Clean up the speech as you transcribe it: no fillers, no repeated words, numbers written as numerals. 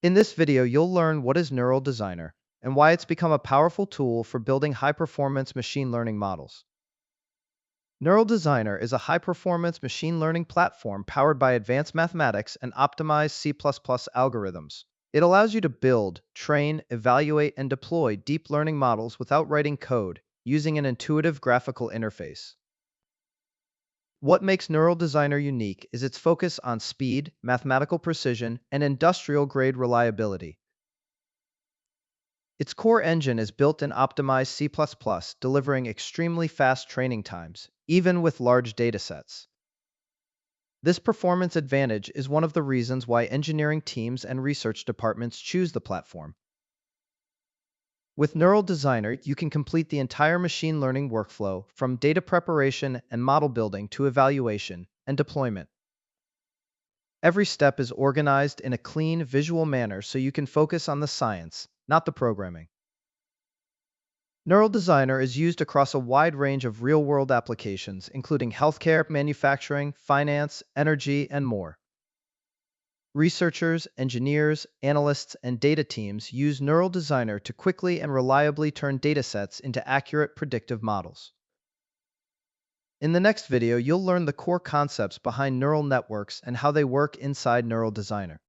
In this video, you'll learn what is Neural Designer and why it's become a powerful tool for building high-performance machine learning models. Neural Designer is a high-performance machine learning platform powered by advanced mathematics and optimized C++ algorithms. It allows you to build, train, evaluate, and deploy deep learning models without writing code, using an intuitive graphical interface. What makes Neural Designer unique is its focus on speed, mathematical precision, and industrial-grade reliability. Its core engine is built in optimized C++, delivering extremely fast training times, even with large datasets. This performance advantage is one of the reasons why engineering teams and research departments choose the platform. With Neural Designer, you can complete the entire machine learning workflow, from data preparation and model building to evaluation and deployment. Every step is organized in a clean, visual manner so you can focus on the science, not the programming. Neural Designer is used across a wide range of real-world applications, including healthcare, manufacturing, finance, energy, and more. Researchers, engineers, analysts, and data teams use Neural Designer to quickly and reliably turn datasets into accurate predictive models. In the next video, you'll learn the core concepts behind neural networks and how they work inside Neural Designer.